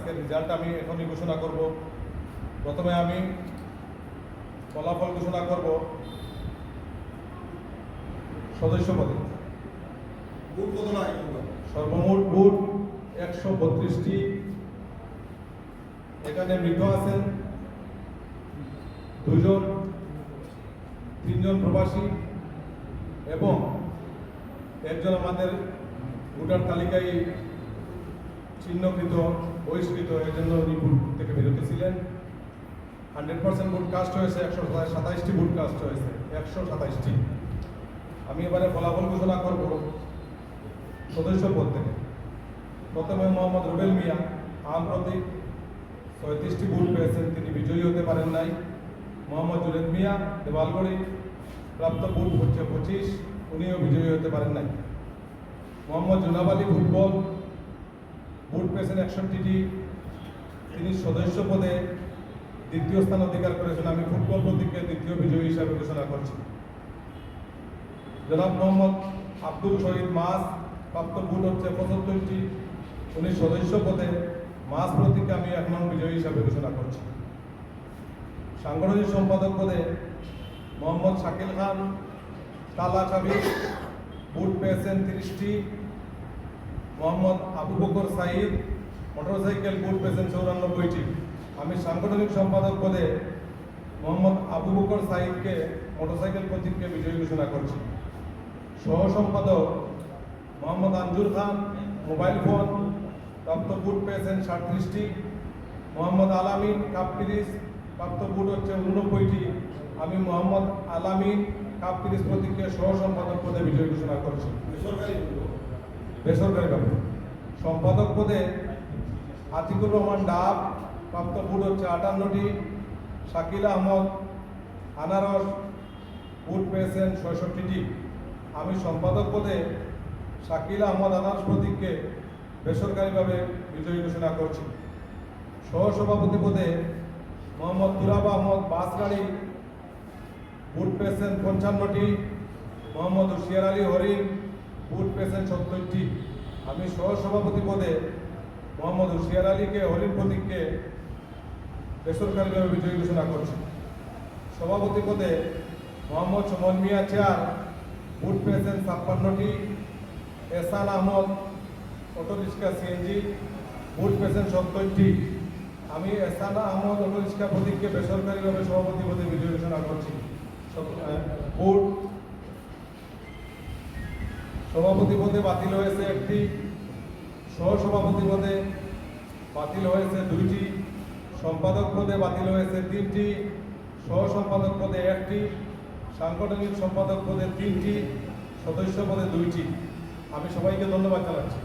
আজকের রেজাল্ট আমি এখনই ঘোষণা করব। প্রথমে আমি ফলাফল ঘোষণা করব সদস্য পদে। বুট কত লাগে? সর্বমোট বুট 132টি। এখানে মৃত আছেন 2 জন, 3 জন প্রবাসী এবং একজন আমাদের ভোটার তালিকায় চিহ্নকৃত বহিষ্কৃত, এর জন্য উনি ভোট থেকে বিরত ছিলেন। 100% ভোট কাস্ট হয়েছে, 127টি ভোট কাস্ট হয়েছে, 127টি। আমি এবারে ফলাফল ঘোষণা করব সদস্য পদ থেকে। প্রথমে মোহাম্মদ রুবেল মিয়া আম প্রতীক 37টি ভোট পেয়েছেন, তিনি বিজয়ী হতে পারেন নাই। মোহাম্মদ জুনেদ মিয়া দেওয়ালগড়ি প্রাপ্ত ভোট হচ্ছে 25, উনিও বিজয়ী হতে পারেন নাই। মোহাম্মদ জুনাব আলী ফুটবল ভোট পেয়েছেন 61টি, তিনি সদস্য পদে দ্বিতীয় স্থান অধিকার করেছেন। আমি ফুটবল প্রতীককে দ্বিতীয় বিজয়ী হিসাবে ঘোষণা করছি। জনাব মোহাম্মদ আব্দুল শহীদ মাস প্রাপ্ত ভোট হচ্ছে 75টি, উনি সদস্য পদে মাস প্রতীককে আমি এখন বিজয়ী হিসাবে ঘোষণা করছি। সাংগঠনিক সম্পাদক পদে মোহাম্মদ শাকিল খান তালা চাবি ভোট পেয়েছেন 30টি। মোহাম্মদ আবু বকর সাইদ মোটরসাইকেল ভোট পেয়েছেন 94টি। আমি সাংগঠনিক সম্পাদক পদে মোহাম্মদ আবু বকর সাইদকে মোটরসাইকেল প্রতীককে বিজয়ী ঘোষণা করছি। সহ সম্পাদক মোহাম্মদ আঞ্জুর খান মোবাইল ফোন প্রাপ্ত ভোট পেয়েছেন 37টি। মোহাম্মদ আলামিন কাপ পিরিজ প্রাপ্ত ভোট হচ্ছে 89টি। আমি মোহাম্মদ আলামিন কাপ পিরিজ প্রতীককে সহ সম্পাদক পদে বিজয়ী ঘোষণা করছি। বেসরকারিভাবে সম্পাদক পদে আতিকুর রহমান ডাব প্রাপ্ত ভোট হচ্ছে 58টি। শাকিল আহমদ আনারস ভোট পেয়েছেন 66টি। আমি সম্পাদক পদে শাকিল আহমদ আনারস প্রতীককে বেসরকারিভাবে বিজয়ী ঘোষণা করছি। সহসভাপতি পদে মোহাম্মদ তুরাব আহমদ বাসগাড়ি ভোট পেয়েছেন 55টি। মোহাম্মদ হুশিয়ার আলী হরিণ ভোট পেয়েছেন 70টি। আমি সহসভাপতি পদে মোহাম্মদ হুশিয়ার আলীকে হরিণ প্রতীককে বেসরকারিভাবে বিজয়ী ঘোষণা করছি। সভাপতি পদে মোহাম্মদ সুমন মিয়া চেয়ার ভোট পেয়েছেন 56টি। এহসান আহমদ অটোরিক্সা সিএনজি ভোট পেয়েছেন 70টি। আমি এহসান আহমদ অটোরিক্সা প্রতীককে বেসরকারিভাবে সভাপতি পদে বিজয়ী ঘোষণা করছি। ভোট সভাপতি পদে বাতিল হয়েছে 1টি, সহসভাপতি পদে বাতিল হয়েছে 2টি, সম্পাদক পদে বাতিল হয়েছে 3টি, সহ সম্পাদক পদে 1টি, সাংগঠনিক সম্পাদক পদে 3টি, সদস্য পদে 2টি। আমি সবাইকে ধন্যবাদ জানাচ্ছি।